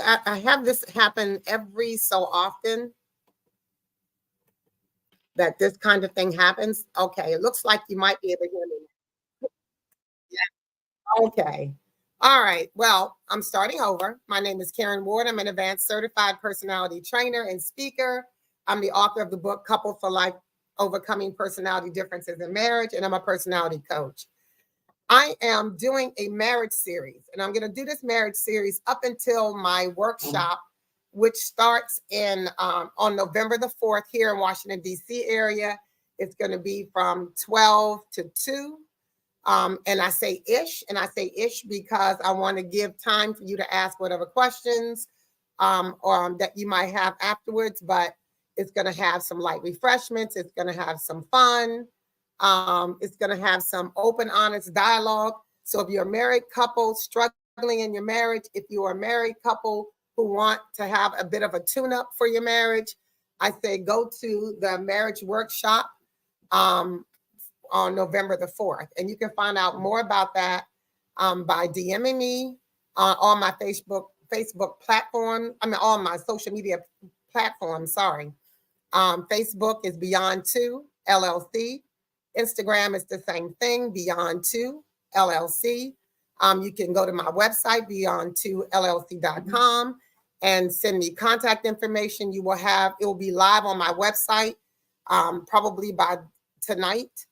I have this happen every so often, that this kind of thing happens. Okay, it looks like you might be able to hear me. Yeah. Okay. All right. Well, I'm starting over. My name is Karen Ward. I'm an advanced certified personality trainer and speaker. I'm the author of the book Couple for Life: Overcoming Personality Differences in Marriage, and I'm a personality coach. I am doing a marriage series, and I'm going to do this marriage series up until my workshop, which starts in on November the 4th here in Washington, D.C. area. It's going to be from 12 to 2. And I say ish because I want to give time for you to ask whatever questions or that you might have afterwards. But it's going to have some light refreshments. It's going to have some fun. It's going to have some open, honest dialogue. So if you're a married couple struggling in your marriage, if you are a married couple who want to have a bit of a tune-up for your marriage, I say go to the marriage workshop on November the 4th. And you can find out more about that by DMing me on my Facebook platform. I mean, on my social media platforms, sorry. Facebook is Beyond 2 LLC. Instagram is the same thing, Beyond 2 LLC. You can go to my website, beyond2llc.com, and send me contact information. It will be live on my website probably by tonight,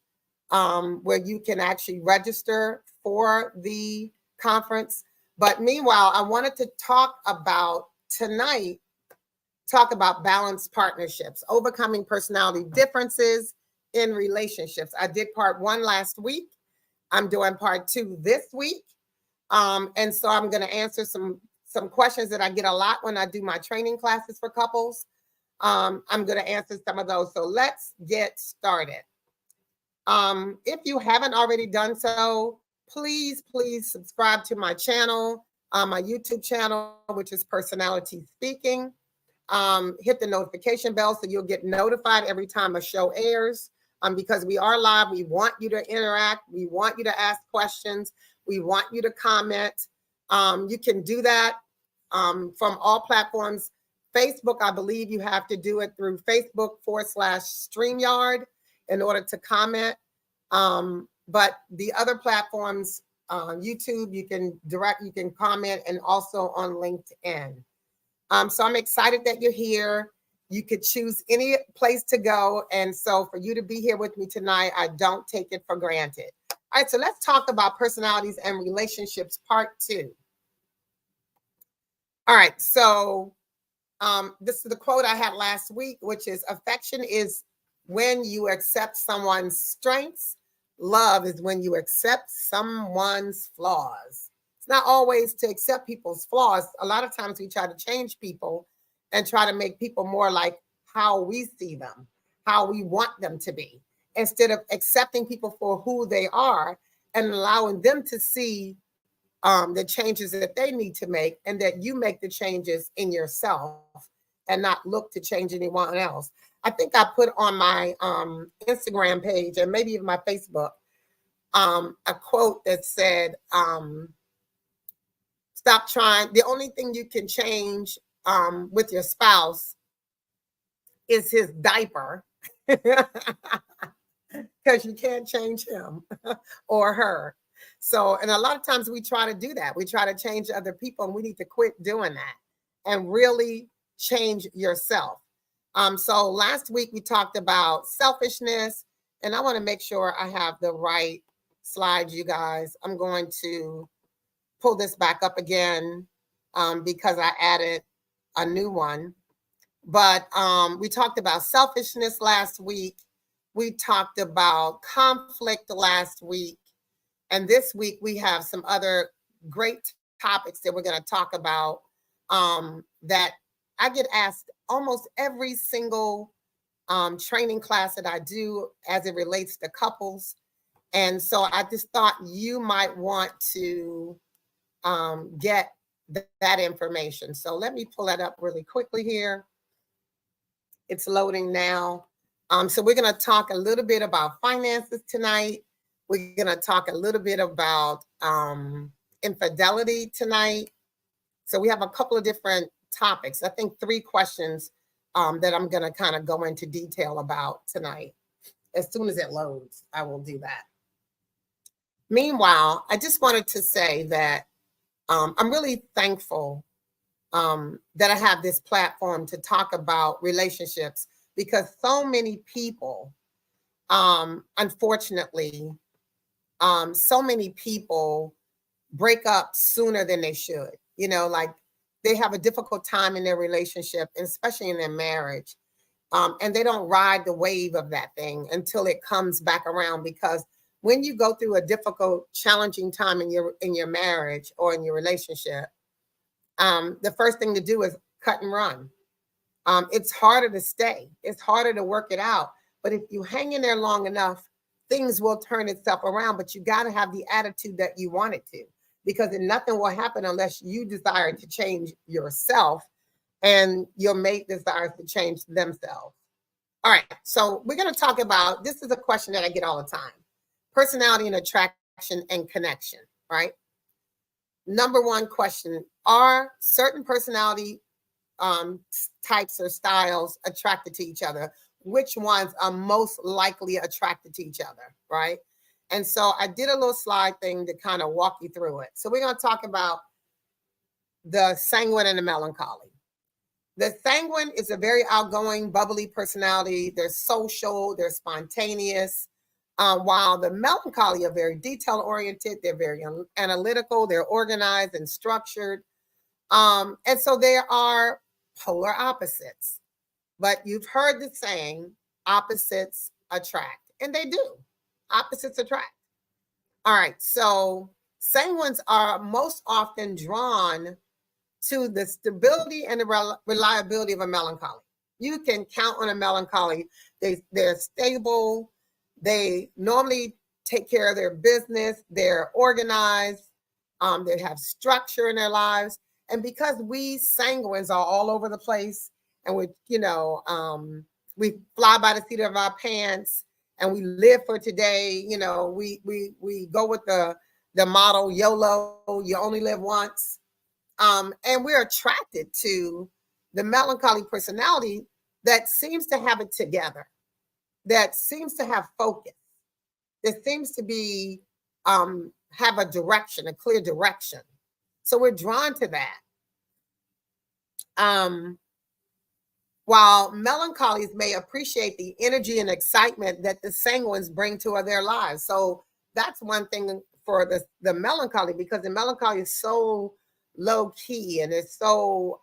where you can actually register for the conference. But meanwhile, I wanted to talk about balanced partnerships, overcoming personality differences in relationships. I did part 1 last week. I'm doing part 2 this week. And so I'm going to answer some questions that I get a lot when I do my training classes for couples. I'm going to answer some of those. So let's get started. If you haven't already done so, please subscribe to my channel, my YouTube channel, which is Personality Speaking. Hit the notification bell so you'll get notified every time a show airs. Because we are live, we want you to interact. We want you to ask questions. We want you to comment. You can do that from all platforms. Facebook, I believe you have to do it through Facebook/StreamYard in order to comment. But the other platforms, YouTube, you can comment, and also on LinkedIn. So I'm excited that you're here. You could choose any place to go. And so for you to be here with me tonight, I don't take it for granted. All right, so let's talk about personalities and relationships, part 2. All right, so this is the quote I had last week, which is, affection is when you accept someone's strengths. Love is when you accept someone's flaws. It's not always to accept people's flaws. A lot of times we try to change people and try to make people more like how we see them, how we want them to be, instead of accepting people for who they are and allowing them to see the changes that they need to make, and that you make the changes in yourself and not look to change anyone else. I think I put on my Instagram page and maybe even my Facebook a quote that said, stop trying. The only thing you can change with your spouse is his diaper, because you can't change him or her. So, and a lot of times we try to do that. We try to change other people, and we need to quit doing that and really change yourself. So last week we talked about selfishness, and I want to make sure I have the right slides, you guys. I'm going to pull this back up again because I added a new one. But we talked about selfishness last week. We talked about conflict last week. And this week we have some other great topics that we're going to talk about that I get asked almost every single training class that I do as it relates to couples. And so I just thought you might want to get that information. So let me pull that up really quickly here. It's loading now. So we're going to talk a little bit about finances tonight. We're going to talk a little bit about infidelity tonight. So we have a couple of different topics. I think 3 questions that I'm going to kind of go into detail about tonight. As soon as it loads, I will do that. Meanwhile, I just wanted to say that I'm really thankful that I have this platform to talk about relationships, because so many people, unfortunately, so many people break up sooner than they should. You know, like they have a difficult time in their relationship, and especially in their marriage. And they don't ride the wave of that thing until it comes back around. Because when you go through a difficult, challenging time in your marriage or in your relationship, the first thing to do is cut and run. It's harder to stay. It's harder to work it out. But if you hang in there long enough, things will turn itself around. But you got to have the attitude that you want it to, because nothing will happen unless you desire to change yourself and your mate desires to change themselves. All right. So we're going to talk about, this is a question that I get all the time: personality and attraction and connection, right? Number one question: are certain personality types or styles attracted to each other? Which ones are most likely attracted to each other, right? And so I did a little slide thing to kind of walk you through it. So we're going to talk about the sanguine and the melancholy. The sanguine is a very outgoing, bubbly personality. They're social, they're spontaneous. While the melancholy are very detail oriented, they're very analytical, they're organized and structured. And so there are polar opposites. But you've heard the saying, opposites attract, and they do. Opposites attract. All right, so sanguines are most often drawn to the stability and the reliability of a melancholy. You can count on a melancholy. They're stable. They normally take care of their business. They're organized. They have structure in their lives. And because we sanguines are all over the place, and we fly by the seat of our pants, and we live for today. We go with the motto YOLO, you only live once. And we're attracted to the melancholy personality that seems to have it together, that seems to have focus, that seems to be have a direction, a clear direction. So we're drawn to that. While melancholies may appreciate the energy and excitement that the sanguines bring to their lives. So that's one thing for the melancholy, because the melancholy is so low key and it's so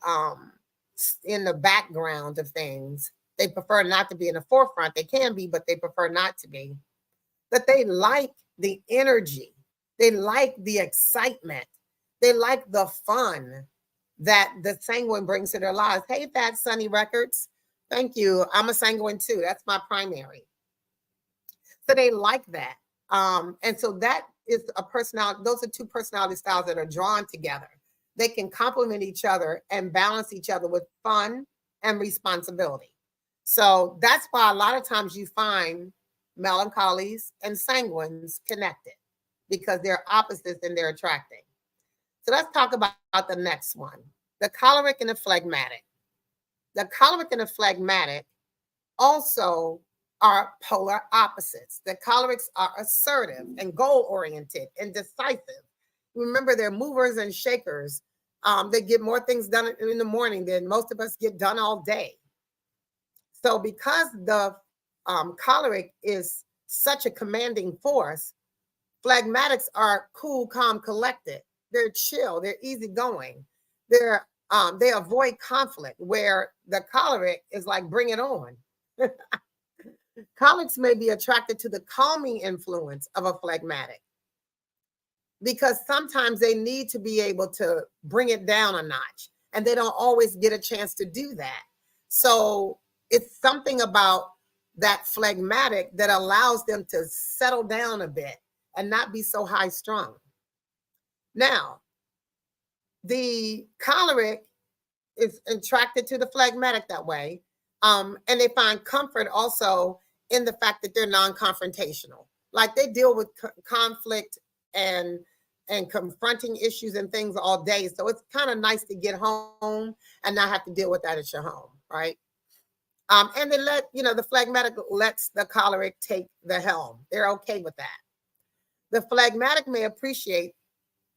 in the background of things. They prefer not to be in the forefront. They can be, but they prefer not to be. But they like the energy. They like the excitement. They like the fun that the sanguine brings to their lives. Hey, Fat Sunny Records. Thank you. I'm a sanguine too. That's my primary. So they like that. And so that is a personality. Those are two personality styles that are drawn together. They can complement each other and balance each other with fun and responsibility. So that's why a lot of times you find melancholies and sanguines connected, because they're opposites and they're attracting. So let's talk about the next one: the choleric and the phlegmatic. The choleric and the phlegmatic also are polar opposites. The cholerics are assertive and goal-oriented and decisive. Remember, they're movers and shakers. They get more things done in the morning than most of us get done all day. So because the choleric is such a commanding force, phlegmatics are cool, calm, collected. They're chill. They're easygoing. They avoid conflict, where the choleric is like, bring it on. Cholerics may be attracted to the calming influence of a phlegmatic, because sometimes they need to be able to bring it down a notch, and they don't always get a chance to do that. So it's something about that phlegmatic that allows them to settle down a bit and not be so high strung. Now, the choleric is attracted to the phlegmatic that way. And they find comfort also in the fact that they're non-confrontational. Like, they deal with conflict and and confronting issues and things all day. So it's kind of nice to get home and not have to deal with that at your home, right? And they let, the phlegmatic lets the choleric take the helm. They're okay with that. The phlegmatic may appreciate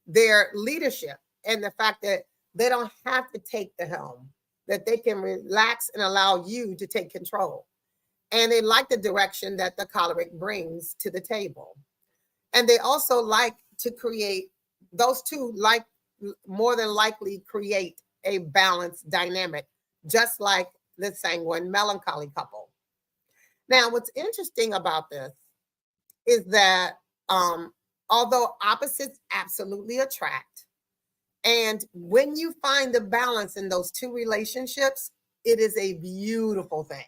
their leadership and the fact that they don't have to take the helm, that they can relax and allow you to take control. And they like the direction that the choleric brings to the table. And they also like to create, those two like more than likely create a balanced dynamic, just like the sanguine melancholy couple. Now, what's interesting about this is that although opposites absolutely attract, and when you find the balance in those two relationships, it is a beautiful thing.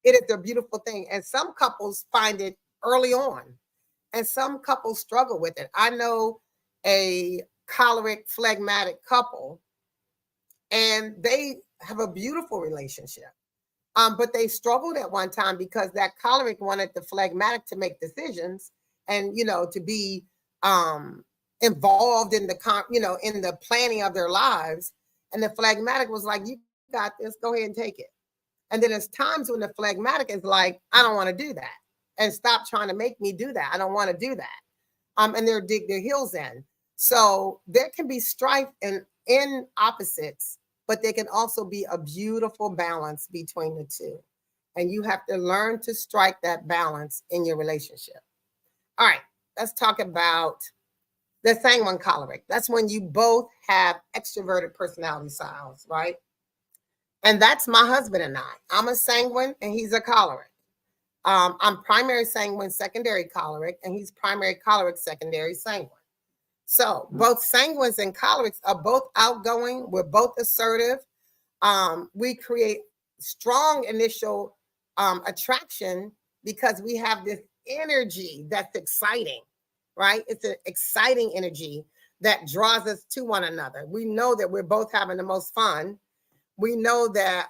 It is a beautiful thing. And some couples find it early on, and some couples struggle with it. I know a choleric, phlegmatic couple, and they have a beautiful relationship. But they struggled at one time because that choleric wanted the phlegmatic to make decisions and, to be involved in in the planning of their lives. And the phlegmatic was like, you got this, go ahead and take it. And then there's times when the phlegmatic is like, I don't want to do that. And stop trying to make me do that. I don't want to do that. And they'll dig their heels in. So there can be strife in opposites, but there can also be a beautiful balance between the two. And you have to learn to strike that balance in your relationship. All right, let's talk about the sanguine choleric. That's when you both have extroverted personality styles, right? And that's my husband and I. I'm a sanguine and he's a choleric. I'm primary sanguine, secondary choleric, and he's primary choleric, secondary sanguine. So both sanguines and cholerics are both outgoing. We're both assertive. We create strong initial attraction because we have this energy that's exciting, right? It's an exciting energy that draws us to one another. We know that we're both having the most fun. We know that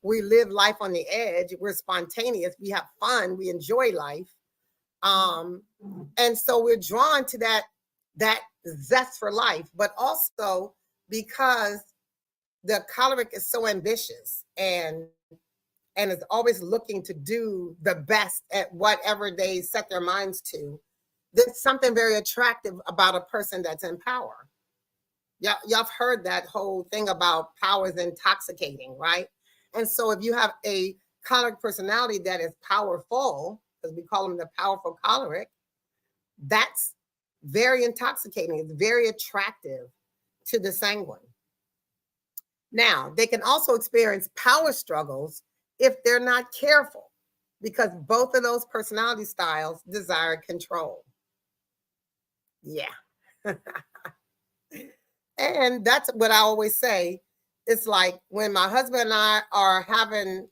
we live life on the edge. We're spontaneous. We have fun. We enjoy life. And so we're drawn to that zest for life, but also because the choleric is so ambitious and is always looking to do the best at whatever they set their minds to. There's something very attractive about a person that's in power. Y'all have heard that whole thing about power is intoxicating, right? And so if you have a choleric personality that is powerful, because we call them the powerful choleric, that's very intoxicating. It's very attractive to the sanguine. Now, they can also experience power struggles if they're not careful, because both of those personality styles desire control. Yeah. And that's what I always say. It's like when my husband and I are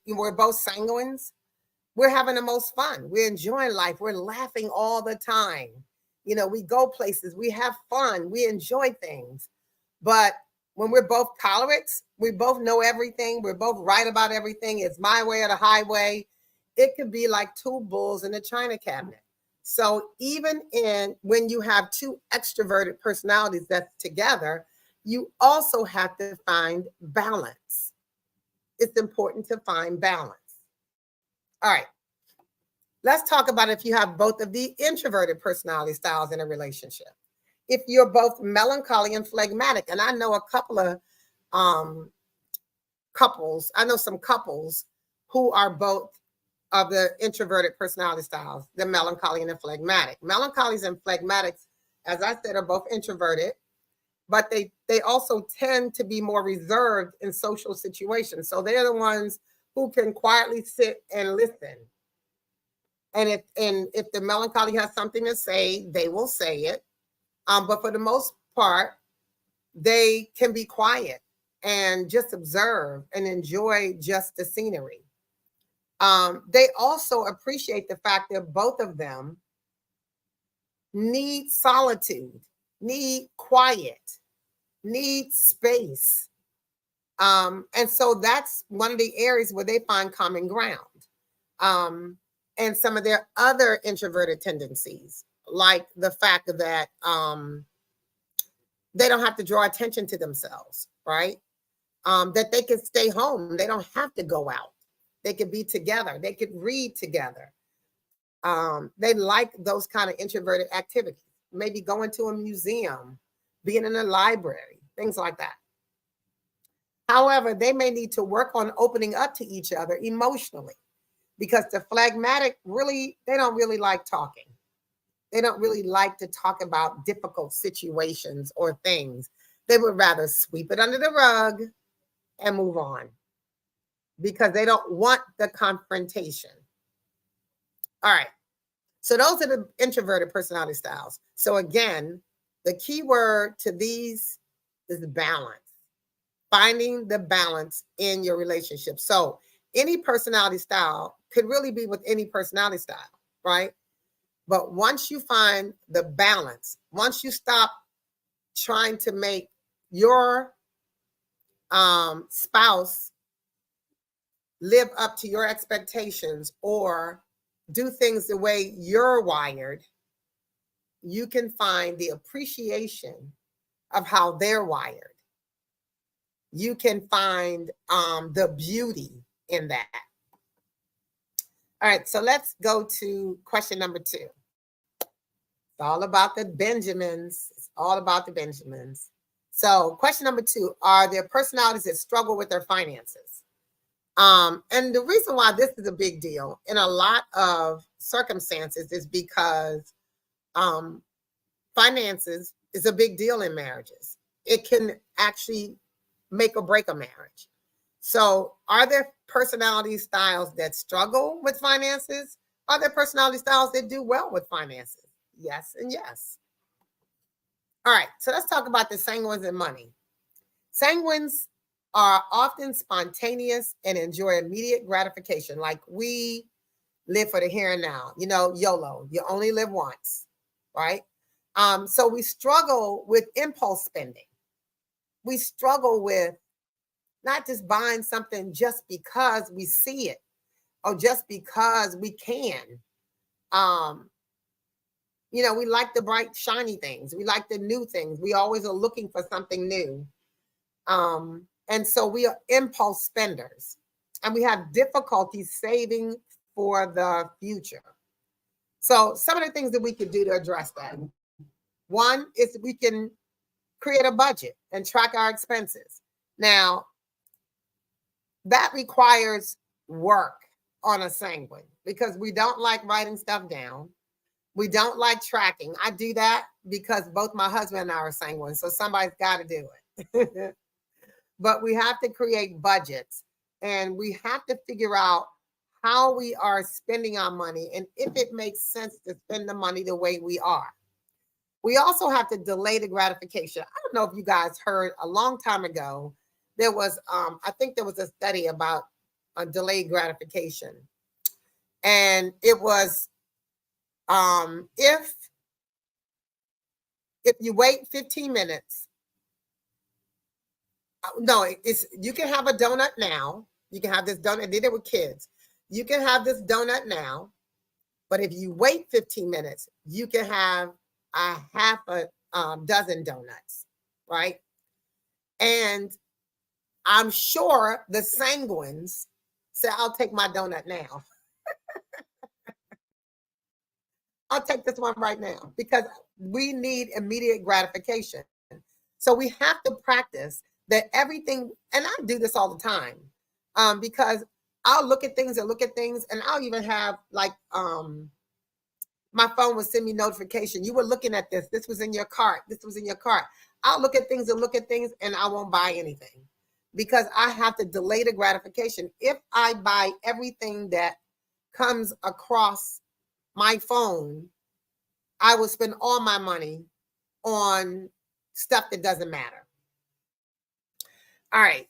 we're both sanguines, we're having the most fun. We're enjoying life. We're laughing all the time. We go places, we have fun, we enjoy things. But when we're both cholerics, we both know everything. We're both right about everything. It's my way or the highway. It could be like two bulls in a china cabinet. So even when you have two extroverted personalities that's together, you also have to find balance. It's important to find balance. All right. Let's talk about if you have both of the introverted personality styles in a relationship. If you're both melancholy and phlegmatic, and I know a couple of couples, I know some couples who are both of the introverted personality styles, the melancholy and the phlegmatic. Melancholies and phlegmatics, as I said, are both introverted, but they also tend to be more reserved in social situations. So they're the ones who can quietly sit and listen. And if the melancholy has something to say, they will say it. But for the most part, they can be quiet and just observe and enjoy just the scenery. They also appreciate the fact that both of them need solitude, need quiet, need space. And so that's one of the areas where they find common ground. And some of their other introverted tendencies, like the fact that they don't have to draw attention to themselves, right? That they can stay home. They don't have to go out. They could be together. They could read together. They like those kind of introverted activities. Maybe going to a museum, being in a library, things like that. However, they may need to work on opening up to each other emotionally because the phlegmatic really, they don't really like talking. They don't really like to talk about difficult situations or things. They would rather sweep it under the rug and move on because they don't want the confrontation. All right. So those are the introverted personality styles. So again, the key word to these is balance. Finding the balance in your relationship. So any personality style could really be with any personality style, right? But once you find the balance, once you stop trying to make your spouse live up to your expectations or do things the way you're wired, you can find the appreciation of how they're wired. You can find the beauty in that. All right, so let's go to question number 2. It's all about the Benjamins. It's all about the Benjamins. So question number 2, are there personalities that struggle with their finances? And the reason why this is a big deal in a lot of circumstances is because finances is a big deal in marriages. It can actually make or break a marriage. So are there personality styles that struggle with finances? Are there personality styles that do well with finances? Yes and yes. All right, so let's talk about the sanguines and money. Sanguines are often spontaneous and enjoy immediate gratification. Like we live for the here and now, YOLO, you only live once, right? So we struggle with impulse spending. We struggle with not just buying something just because we see it or just because we can. We like the bright, shiny things. We like the new things. We always are looking for something new. And so we are impulse spenders and we have difficulty saving for the future. So some of the things that we could do to address that. One is we can create a budget and track our expenses. Now, that requires work on a sanguine because we don't like writing stuff down. We don't like tracking. I do that because both my husband and I are sanguine, so somebody's got to do it. But we have to create budgets and we have to figure out how we are spending our money and if it makes sense to spend the money the way we are. We also have to delay the gratification. I don't know if you guys heard a long time ago, there was, I think there was a study about delayed gratification. And it was, if you wait 15 minutes, no, it's you can have a donut now. You can have this donut. I did it with kids. You can have this donut now, but if you wait 15 minutes, you can have a half a dozen donuts, right? And I'm sure the sanguines say, I'll take my donut now. I'll take this one right now because we need immediate gratification. So we have to practice that everything, and I do this all the time, because I'll look at things and I'll even have like my phone will send me notification. You were looking at this. This was in your cart. This was in your cart. I'll look at things and I won't buy anything because I have to delay the gratification. If I buy everything that comes across my phone, I will spend all my money on stuff that doesn't matter. All right.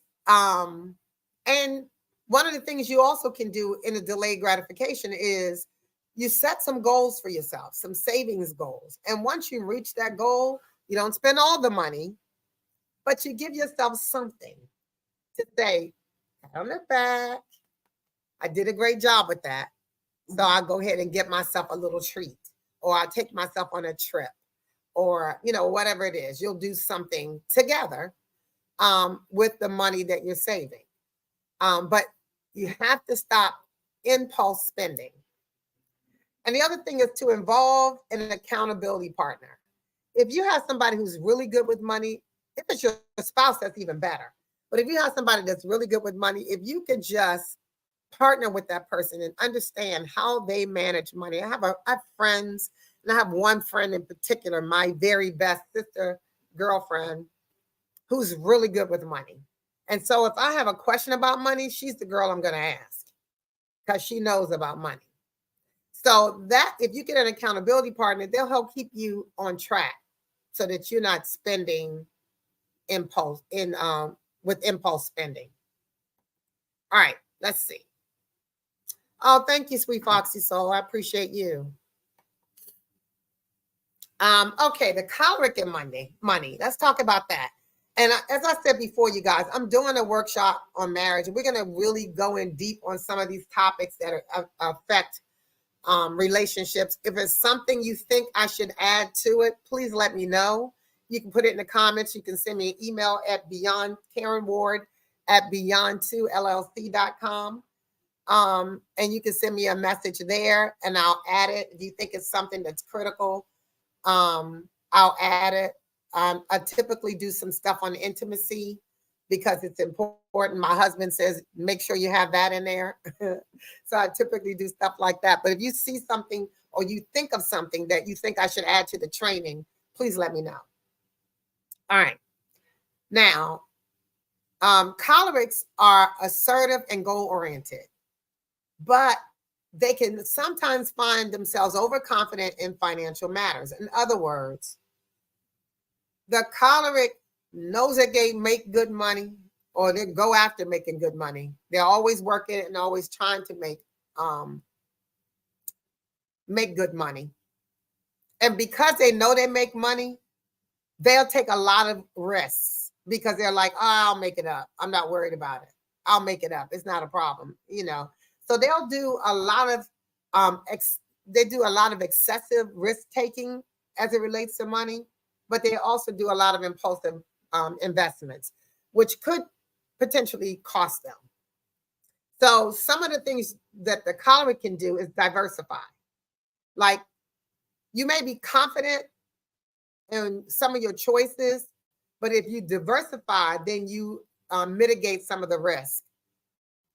And one of the things you also can do in a delayed gratification is you set some goals for yourself, some savings goals. And once you reach that goal, you don't spend all the money, but you give yourself something to say, pat on the back. I did a great job with that. So I'll go ahead and get myself a little treat, or I'll take myself on a trip, or, whatever it is. You'll do something together with the money that you're saving. But you have to stop impulse spending. And the other thing is to involve an accountability partner. If you have somebody who's really good with money, if it's your spouse, that's even better. But if you have somebody that's really good with money, if you could just partner with that person and understand how they manage money. I have friends, and I have one friend in particular, my very best sister girlfriend, who's really good with money. And so if I have a question about money, she's the girl I'm going to ask because she knows about money. So that if you get an accountability partner, they'll help keep you on track so that you're not spending with impulse spending. All right, let's see. Oh, thank you, sweet Foxy Soul. I appreciate you. Okay, the choleric in money. Let's talk about that. And as I said before, you guys, I'm doing a workshop on marriage, and we're going to really go in deep on some of these topics that affect relationships. If it's something you think I should add to it, please let me know. You can put it in the comments. You can send me an email at beyond@beyond2llc.com. And you can send me a message there and I'll add it. If you think it's something that's critical, I'll add it. I typically do some stuff on intimacy because it's important. My husband says, make sure you have that in there. So I typically do stuff like that. But if you see something or you think of something that you think I should add to the training, please let me know. All right. Now, cholerics are assertive and goal-oriented, but they can sometimes find themselves overconfident in financial matters. In other words, the choleric knows that they make good money or they go after making good money. They're always working and always trying to make good money. And because they know they make money, they'll take a lot of risks because they're like, oh, I'll make it up. I'm not worried about it. I'll make it up. It's not a problem, So they'll do a lot of excessive risk taking as it relates to money, but they also do a lot of impulsive investments, which could potentially cost them. So some of the things that the choleric can do is diversify. Like you may be confident in some of your choices, but if you diversify, then you mitigate some of the risk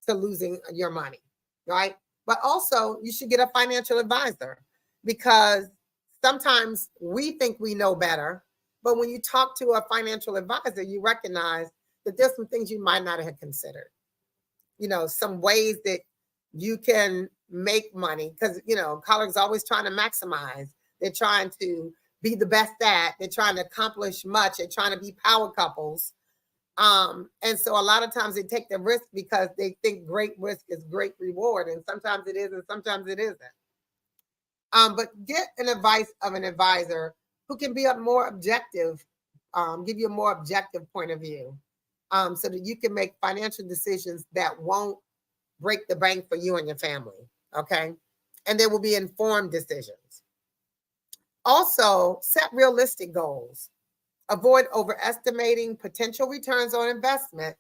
to losing your money, right? But also you should get a financial advisor because sometimes we think we know better, but when you talk to a financial advisor, you recognize that there's some things you might not have considered. Some ways that you can make money because, colleagues always trying to maximize. They're trying to be the best at. They're trying to accomplish much. They're trying to be power couples. And so a lot of times they take the risk because they think great risk is great reward. And sometimes it is, and sometimes it isn't. But get an advice of an advisor who can be a more objective, give you a more objective point of view, so that you can make financial decisions that won't break the bank for you and your family. Okay. And there will be informed decisions. Also, set realistic goals. Avoid overestimating potential returns on investment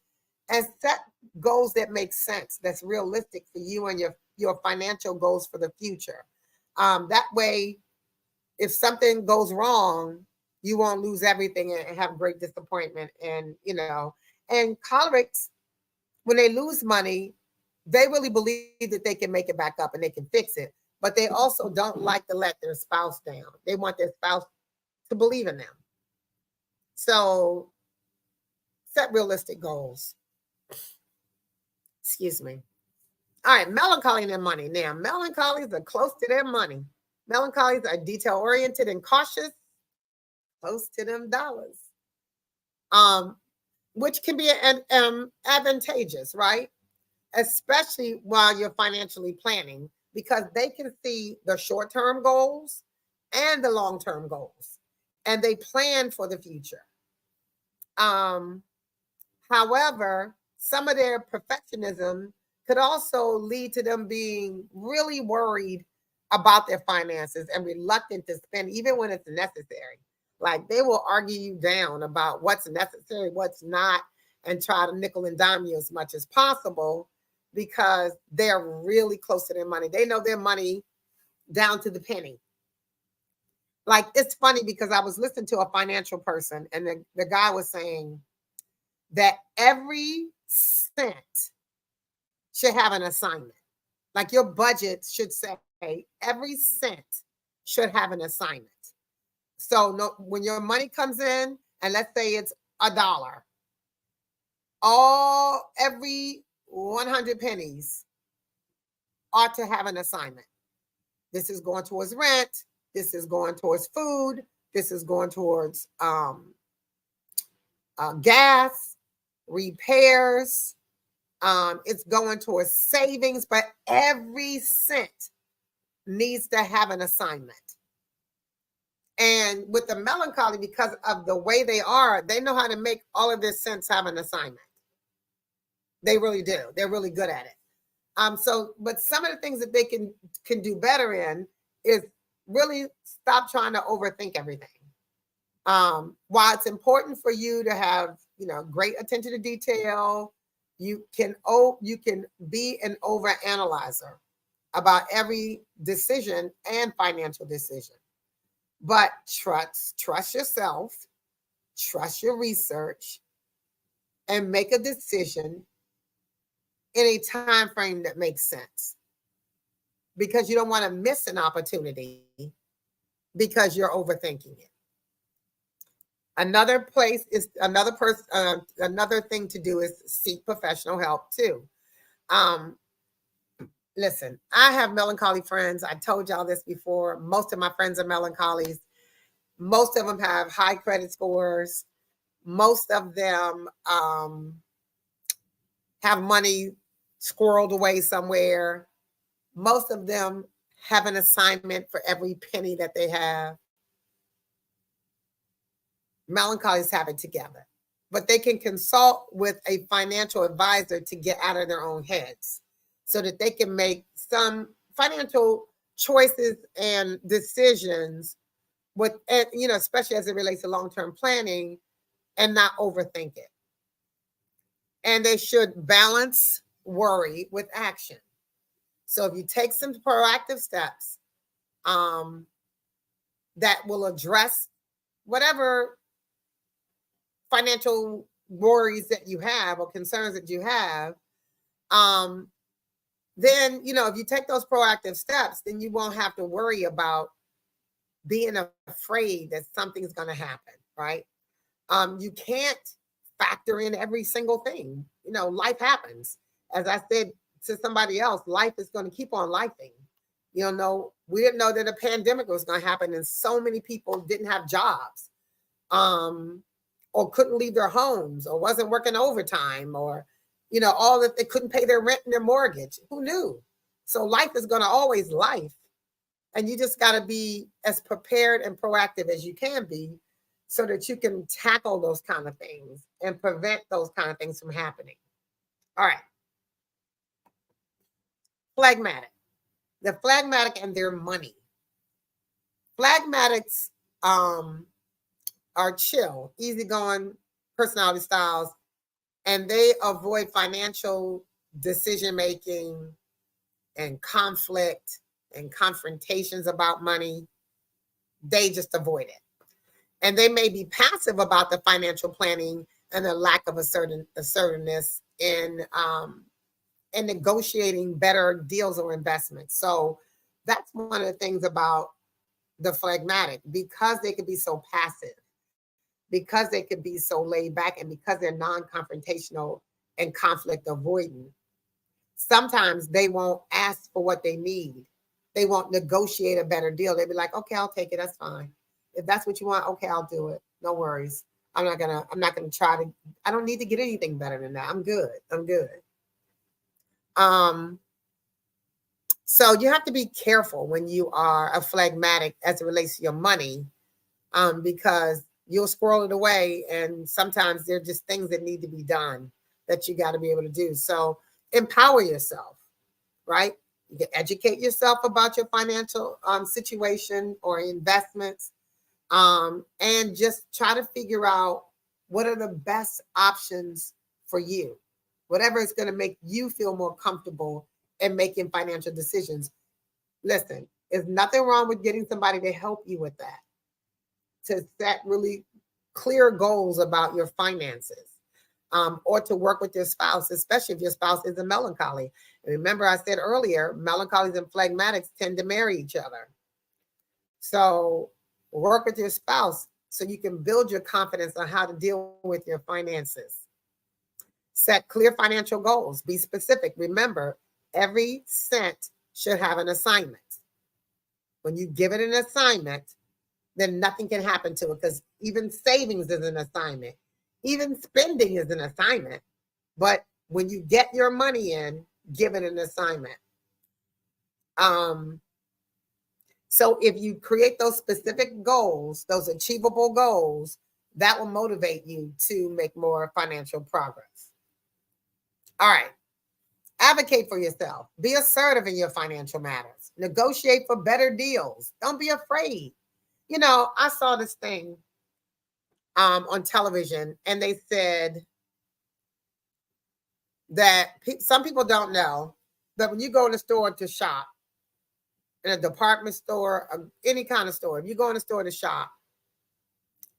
and set goals that make sense, that's realistic for you and your financial goals for the future. That way, if something goes wrong, you won't lose everything and have great disappointment. And cholerics, when they lose money, they really believe that they can make it back up and they can fix it. But they also don't like to let their spouse down. They want their spouse to believe in them. So set realistic goals. Excuse me. All right, melancholy and their money. Now, melancholies are close to their money. Melancholies are detail-oriented and cautious, close to them dollars, which can be advantageous, right? Especially while you're financially planning, because they can see the short-term goals and the long-term goals, and they plan for the future. However, some of their perfectionism could also lead to them being really worried about their finances and reluctant to spend even when it's necessary. Like they will argue you down about what's necessary, what's not, and try to nickel and dime you as much as possible because they're really close to their money. They know their money down to the penny. Like it's funny because I was listening to a financial person and the guy was saying that every cent should have an assignment. Like your budget should say every cent should have an assignment. So no, when your money comes in, and let's say it's $1, every 100 pennies ought to have an assignment. This is going towards rent. This is going towards food. This is going towards gas, repairs. It's going towards savings, but every cent needs to have an assignment. And with the melancholy, because of the way they are, they know how to make all of their cents have an assignment. They really do. They're really good at it. But some of the things that they can do better in is really stop trying to overthink everything. While it's important for you to have, great attention to detail, you can be an overanalyzer about every decision and financial decision. But trust yourself, trust your research, and make a decision in a time frame that makes sense. Because you don't want to miss an opportunity because you're overthinking it. Another thing to do is seek professional help too. Listen, I have melancholy friends. I told y'all this before. Most of my friends are melancholies. Most of them have high credit scores. Most of them have money squirreled away somewhere. Most of them have an assignment for every penny that they have. Melancholies have it together, but they can consult with a financial advisor to get out of their own heads so that they can make some financial choices and decisions with, especially as it relates to long-term planning and not overthink it. And they should balance worry with action. So if you take some proactive steps that will address whatever financial worries that you have or concerns that you have, then, if you take those proactive steps, then you won't have to worry about being afraid that something's going to happen, right? You can't factor in every single thing. Life happens. As I said to somebody else, life is going to keep on lifing. We didn't know that a pandemic was going to happen and so many people didn't have jobs. Or couldn't leave their homes or wasn't working overtime or, all that they couldn't pay their rent and their mortgage. Who knew? So life is going to always life. And you just got to be as prepared and proactive as you can be so that you can tackle those kind of things and prevent those kind of things from happening. All right. Phlegmatic. The phlegmatic and their money. Phlegmatics are chill, easygoing personality styles, and they avoid financial decision making and conflict and confrontations about money. They just avoid it. And they may be passive about the financial planning and the lack of assertiveness in negotiating better deals or investments. So that's one of the things about the phlegmatic, because they could be so passive, because they could be so laid back, and because they're non-confrontational and conflict avoidant. Sometimes they won't ask for what they need. They won't negotiate a better deal. They'll be like, okay, I'll take it. That's fine. If that's what you want, okay, I'll do it. No worries. I'm not gonna try to, I don't need to get anything better than that. I'm good. So you have to be careful when you are a phlegmatic as it relates to your money, because you'll squirrel it away. And sometimes there are just things that need to be done that you got to be able to do. So empower yourself, right? You can educate yourself about your financial situation or investments. And just try to figure out what are the best options for you, whatever is going to make you feel more comfortable in making financial decisions. Listen, there's nothing wrong with getting somebody to help you with that, to set really clear goals about your finances, or to work with your spouse, especially if your spouse is a melancholy. And remember, I said earlier, melancholies and phlegmatics tend to marry each other. So work with your spouse so you can build your confidence on how to deal with your finances. Set clear financial goals. Be specific. Remember, every cent should have an assignment. When you give it an assignment, then nothing can happen to it, because even savings is an assignment. Even spending is an assignment. But when you get your money in, give it an assignment. So if you create those specific goals, those achievable goals, that will motivate you to make more financial progress. All right. Advocate for yourself. Be assertive in your financial matters. Negotiate for better deals. Don't be afraid. You know, I saw this thing on television, and they said that some people don't know that when you go in the store to shop, in a department store, any kind of store, if you go in the store to shop,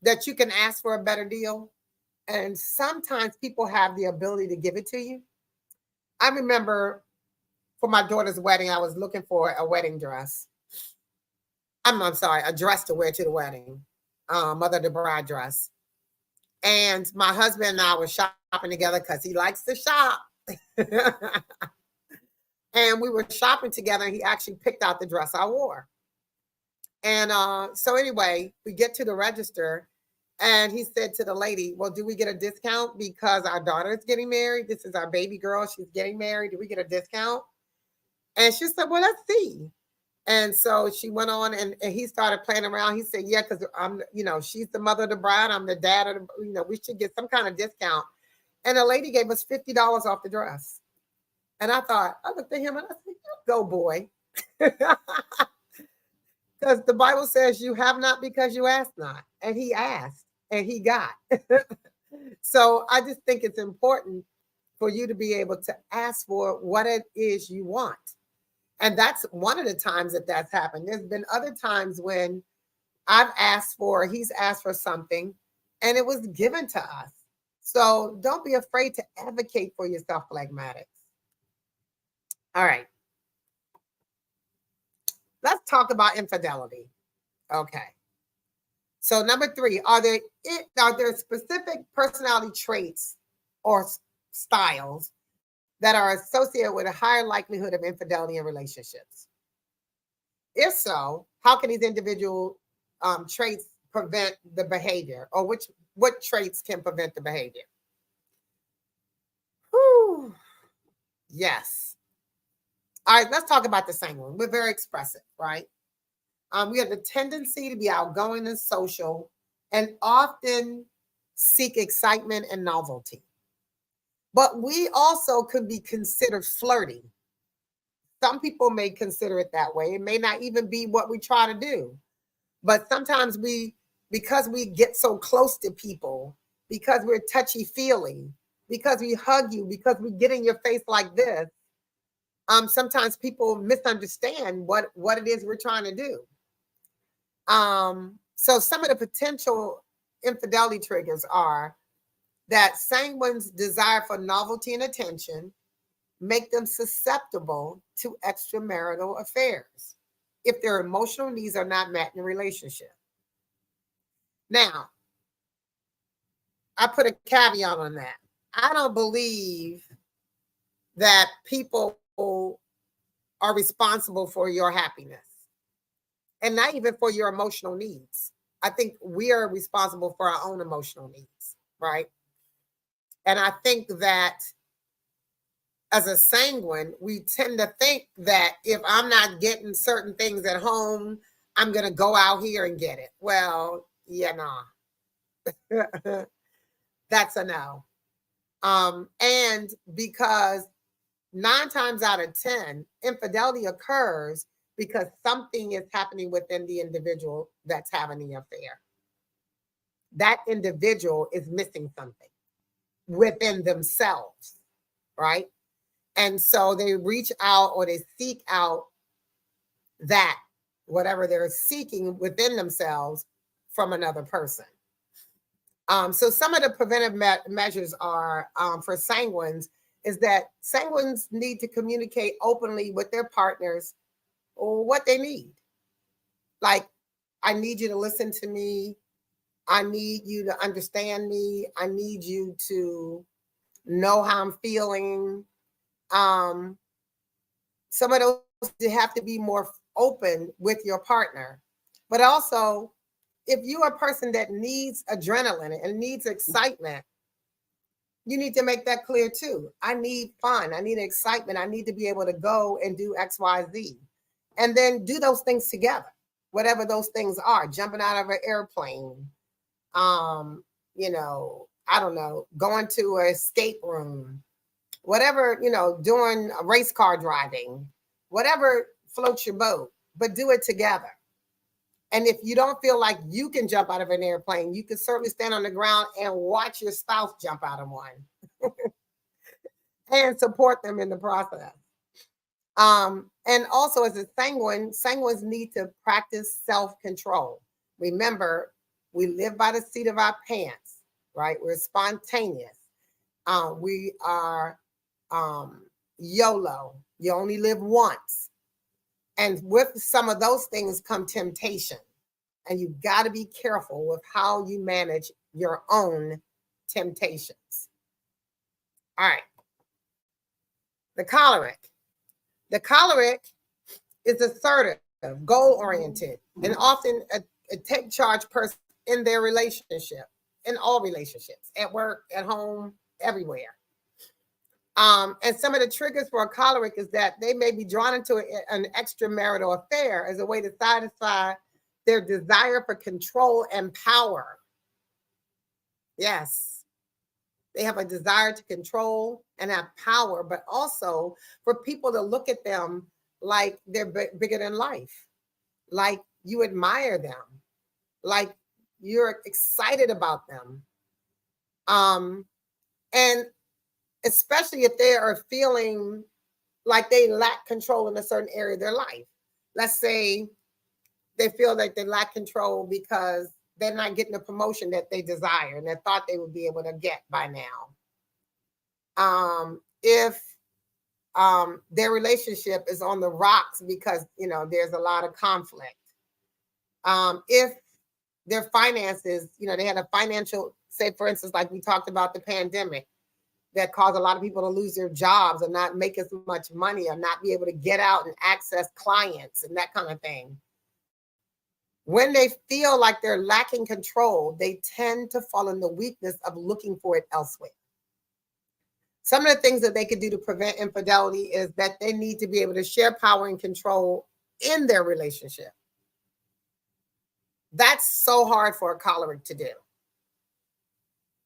that you can ask for a better deal. And sometimes people have the ability to give it to you. I remember for my daughter's wedding, I was looking for a wedding dress. I'm sorry, a dress to wear to the wedding, mother of the bride dress. And my husband and I were shopping together because he likes to shop. And we were shopping together, and he actually picked out the dress I wore. And so anyway, we get to the register, and he said to the lady, well, do we get a discount because our daughter is getting married? This is our baby girl. She's getting married. Do we get a discount? And she said, well, let's see. And so she went on, and he started playing around. He said, yeah, because she's the mother of the bride. I'm the dad of the, we should get some kind of discount. And the lady gave us $50 off the dress. And I looked at him and I said, you go, boy. Because the Bible says you have not because you ask not. And he asked and he got. So I just think it's important for you to be able to ask for what it is you want. And that's one of the times that that's happened. There's been other times when he's asked for something, and it was given to us. So don't be afraid to advocate for yourself, phlegmatics. All right. Let's talk about infidelity. Okay. So number 3, are there specific personality traits or styles that are associated with a higher likelihood of infidelity in relationships? If so, how can these individual traits prevent the behavior, or what traits can prevent the behavior? Whew. Yes. All right, let's talk about the sanguine. We're very expressive, right? We have the tendency to be outgoing and social, and often seek excitement and novelty. But we also could be considered flirty. Some people may consider it that way. It may not even be what we try to do. But sometimes because we get so close to people, because we're touchy-feely, because we hug you, because we get in your face like this, sometimes people misunderstand what it is we're trying to do. So some of the potential infidelity triggers are that sanguines' desire for novelty and attention make them susceptible to extramarital affairs if their emotional needs are not met in a relationship. Now, I put a caveat on that. I don't believe that people are responsible for your happiness, and not even for your emotional needs. I think we are responsible for our own emotional needs, right? And I think that as a sanguine, we tend to think that if I'm not getting certain things at home, I'm going to go out here and get it. Well, yeah, nah. That's a no. And because 9 times out of 10, infidelity occurs because something is happening within the individual that's having the affair. that individual is missing something within themselves, right? And so they reach out or they seek out that, whatever they're seeking within themselves from another person. So some of the preventive measures are for sanguines is that sanguines need to communicate openly with their partners or what they need. Like, I need you to listen to me. I need you to understand me. I need you to know how I'm feeling. Um, some of those, you have to be more open with your partner. But also, if you're a person that needs adrenaline and needs excitement, you need to make that clear too. I need fun. I need excitement. I need to be able to go and do X, Y, Z. And then do those things together, whatever those things are. Jumping out of an airplane, I don't know, going to an escape room, whatever, doing a race car driving, whatever floats your boat, but do it together. And if you don't feel like you can jump out of an airplane, you can certainly stand on the ground and watch your spouse jump out of one and support them in the process. And also, as a sanguines need to practice self-control. Remember, we live by the seat of our pants, right? We're spontaneous. We are YOLO. You only live once. And with some of those things come temptation. And you've got to be careful with how you manage your own temptations. All right. The choleric. The choleric is assertive, goal-oriented, and often a take charge person in their relationship, in all relationships, at work, at home, everywhere. And some of the triggers for a choleric is that they may be drawn into an extramarital affair as a way to satisfy their desire for control and power. Yes, they have a desire to control and have power, but also for people to look at them like they're bigger than life, like you admire them, like you're excited about them. And especially if they are feeling like they lack control in a certain area of their life. Let's say they feel like they lack control because they're not getting the promotion that they desire and they thought they would be able to get by now. If their relationship is on the rocks because, there's a lot of conflict. If their finances, they had a financial, say, for instance, like we talked about the pandemic, that caused a lot of people to lose their jobs or not make as much money or not be able to get out and access clients and that kind of thing. When they feel like they're lacking control, they tend to fall in the weakness of looking for it elsewhere. Some of the things that they could do to prevent infidelity is that they need to be able to share power and control in their relationship. That's so hard for a choleric to do.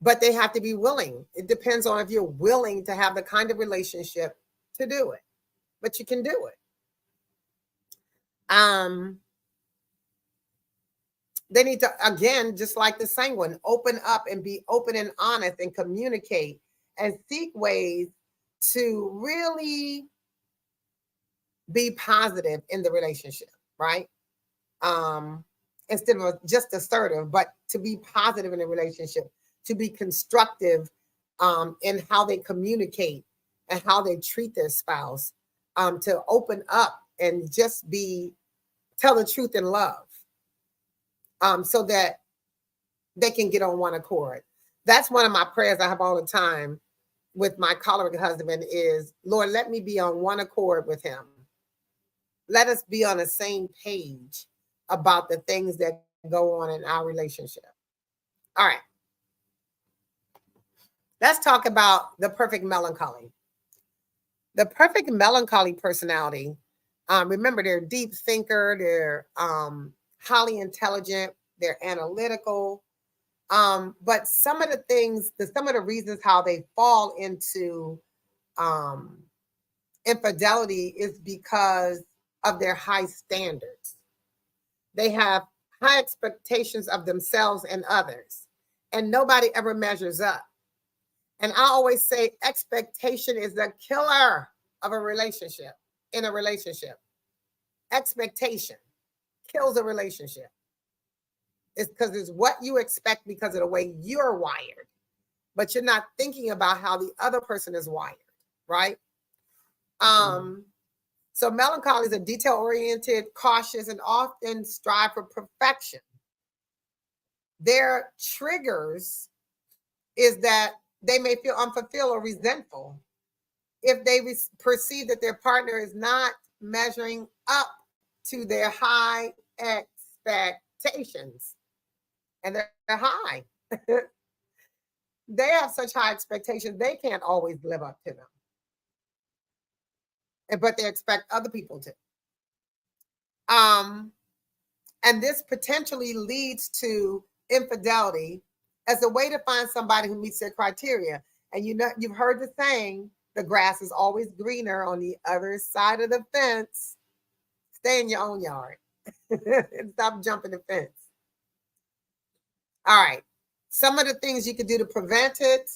But they have to be willing. It depends on if you're willing to have the kind of relationship to do it. But you can do it. They need to, again, just like the sanguine, open up and be open and honest and communicate and seek ways to really be positive in the relationship, right? Instead of just assertive, but to be positive in the relationship, to be constructive in how they communicate and how they treat their spouse, to open up and just tell the truth in love, so that they can get on one accord. That's one of my prayers I have all the time with my choleric husband is, Lord, let me be on one accord with him. Let us be on the same page about the things that go on in our relationship. All right. Let's talk about the perfect melancholy. The perfect melancholy personality, remember, they're a deep thinker, they're highly intelligent, they're analytical. But some of the reasons how they fall into infidelity is because of their high standards. They have high expectations of themselves and others. and nobody ever measures up. And I always say expectation is the killer of a relationship. In a relationship, expectation kills a relationship. It's because it's what you expect because of the way you're wired, but you're not thinking about how the other person is wired, right? So melancholy is a detail-oriented, cautious, and often strive for perfection. Their triggers is that they may feel unfulfilled or resentful if they perceive that their partner is not measuring up to their high expectations. And they're high. They have such high expectations, they can't always live up to them. But they expect other people to. And this potentially leads to infidelity as a way to find somebody who meets their criteria. And you know, you've heard the saying, the grass is always greener on the other side of the fence. Stay in your own yard and stop jumping the fence. All right. Some of the things you could do to prevent it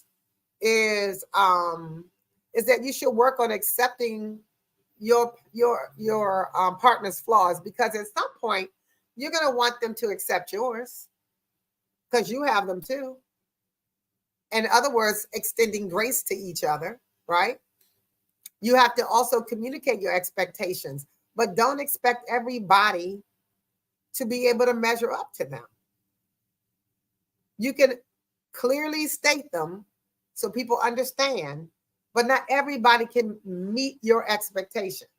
is that you should work on accepting your partner's flaws, because at some point you're going to want them to accept yours because you have them too. In other words, extending grace to each other, right? You have to also communicate your expectations, but don't expect everybody to be able to measure up to them. You can clearly state them so people understand, but not everybody can meet your expectations.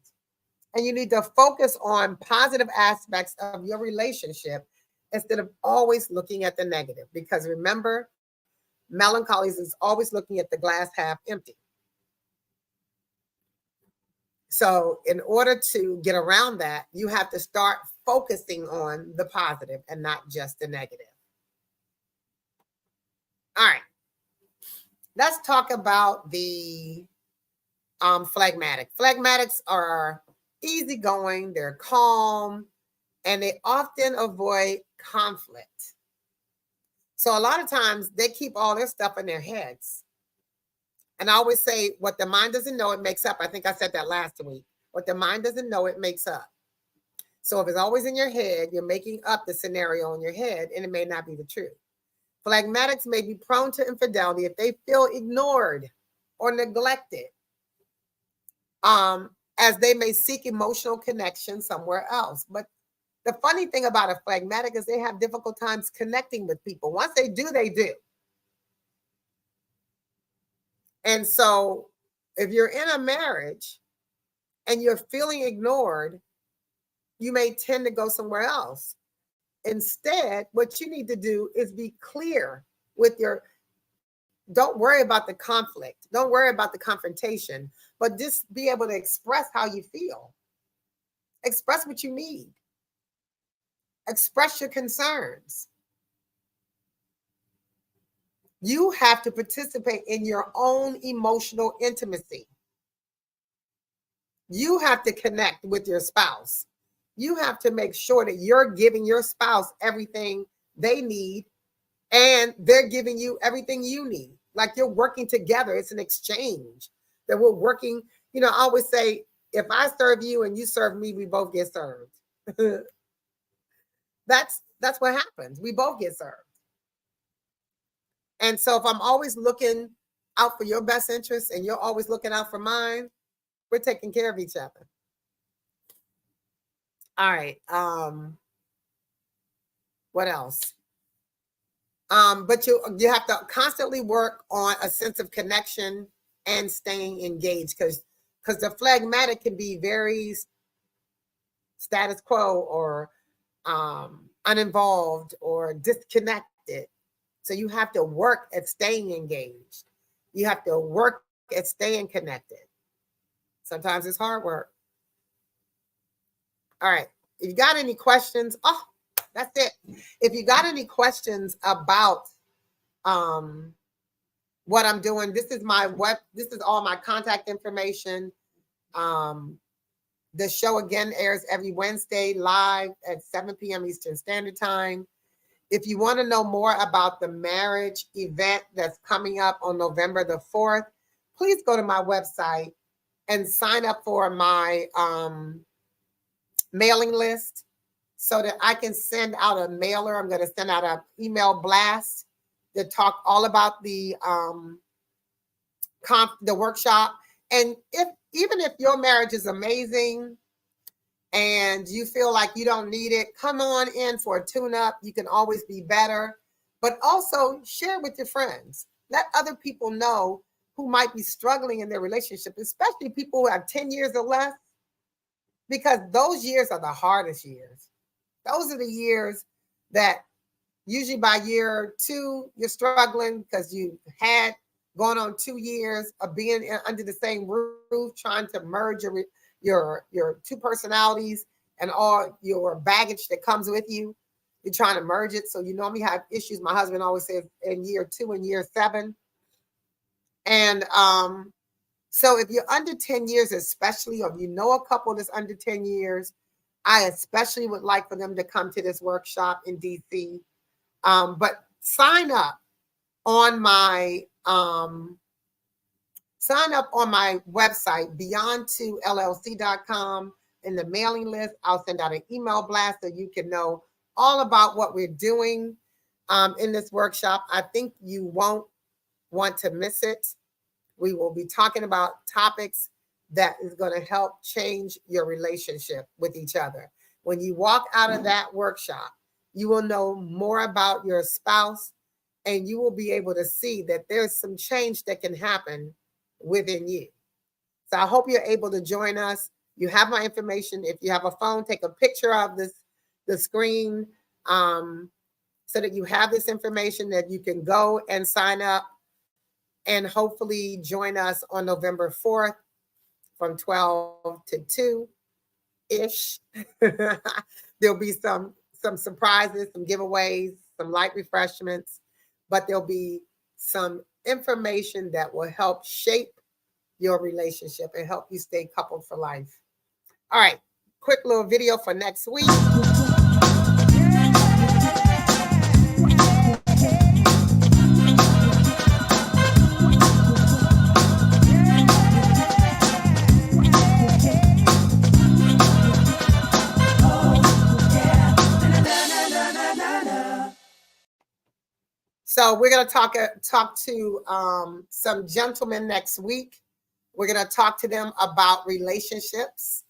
And you need to focus on positive aspects of your relationship instead of always looking at the negative. Because remember, melancholy is always looking at the glass half empty. So in order to get around that, you have to start focusing on the positive and not just the negative. All right. Let's talk about the phlegmatic. Phlegmatics are easygoing, they're calm, and they often avoid conflict. So a lot of times they keep all their stuff in their heads. And I always say, what the mind doesn't know, it makes up. I think I said that last week. What the mind doesn't know, it makes up. So if it's always in your head, you're making up the scenario in your head, and it may not be the truth. Phlegmatics may be prone to infidelity if they feel ignored or neglected, as they may seek emotional connection somewhere else. But the funny thing about a phlegmatic is they have difficult times connecting with people. Once they do, they do. And so if you're in a marriage and you're feeling ignored, you may tend to go somewhere else. Instead, what you need to do is be clear with your, don't worry about the conflict. Don't worry about the confrontation, but just be able to express how you feel. Express what you need. Express your concerns. You have to participate in your own emotional intimacy. You have to connect with your spouse. You have to make sure that you're giving your spouse everything they need and they're giving you everything you need. Like you're working together. It's an exchange that we're working. You know, I always say, if I serve you and you serve me, we both get served. That's what happens. We both get served. And so if I'm always looking out for your best interests and you're always looking out for mine, we're taking care of each other. All right. What else? But you have to constantly work on a sense of connection and staying engaged, because the phlegmatic can be very status quo or uninvolved or disconnected. So you have to work at staying engaged. You have to work at staying connected. Sometimes it's hard work. All right. If you got any questions, that's it. If you got any questions about what I'm doing, this is all my contact information. The show again airs every Wednesday live at 7 p.m. Eastern Standard Time. If you want to know more about the marriage event that's coming up on November the 4th, please go to my website and sign up for my mailing list so that I can send out a mailer. I'm going to send out an email blast that talk all about the workshop. And even if your marriage is amazing and you feel like you don't need it, come on in for a tune-up. You can always be better. But also share with your friends. Let other people know who might be struggling in their relationship, especially people who have 10 years or less, because those years are the hardest years. Those are the years that usually by year 2, you're struggling because you had gone on 2 years of being under the same roof, trying to merge your two personalities and all your baggage that comes with you. You're trying to merge it. So you normally have issues. My husband always says in year 2 and year 7. And so if you're under 10 years, especially, or if you know a couple that's under 10 years, I especially would like for them to come to this workshop in DC. But sign up on my website, beyond2llc.com, in the mailing list. I'll send out an email blast so you can know all about what we're doing in this workshop. I think you won't want to miss it. We will be talking about topics that is going to help change your relationship with each other. When you walk out of that workshop, you will know more about your spouse, and you will be able to see that there's some change that can happen within you. So I hope you're able to join us. You have my information. If you have a phone, take a picture of the screen, so that you have this information that you can go and sign up and hopefully join us on November 4th from 12 to 2-ish. There'll be some surprises, some giveaways, some light refreshments, but there'll be some information that will help shape your relationship and help you stay coupled for life. All right, quick little video for next week. So we're going to talk to some gentlemen next week. We're going to talk to them about relationships.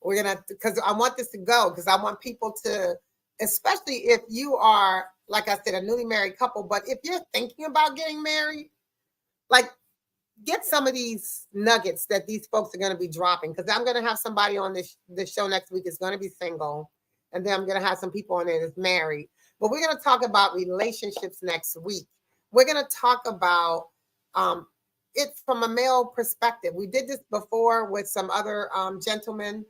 Because I want this to go, because I want people to, especially if you are, like I said, a newly married couple, but if you're thinking about getting married, like, get some of these nuggets that these folks are going to be dropping, because I'm going to have somebody on this show next week is going to be single, and then I'm going to have some people on there that's married. But we're going to talk about relationships next week. We're going to talk about it from a male perspective. We did this before with some other gentlemen,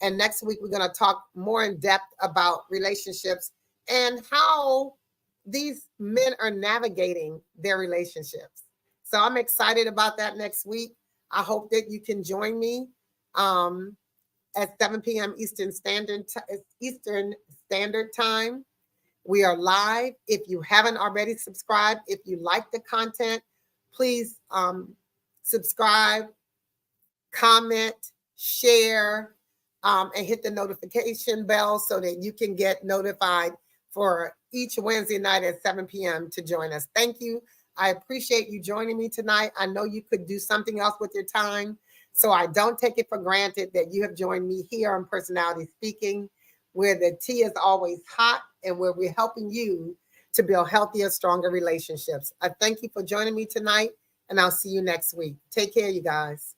and next week we're going to talk more in depth about relationships and how these men are navigating their relationships. So I'm excited about that next week. I hope that you can join me at 7 p.m. Eastern Standard Time. We are live. If you haven't already subscribed, if you like the content, please subscribe, comment, share, and hit the notification bell so that you can get notified for each Wednesday night at 7 p.m. to join us. Thank you. I appreciate you joining me tonight. I know you could do something else with your time, so I don't take it for granted that you have joined me here on Personality Speaking, where the tea is always hot and where we're helping you to build healthier, stronger relationships. I thank you for joining me tonight, and I'll see you next week. Take care, you guys.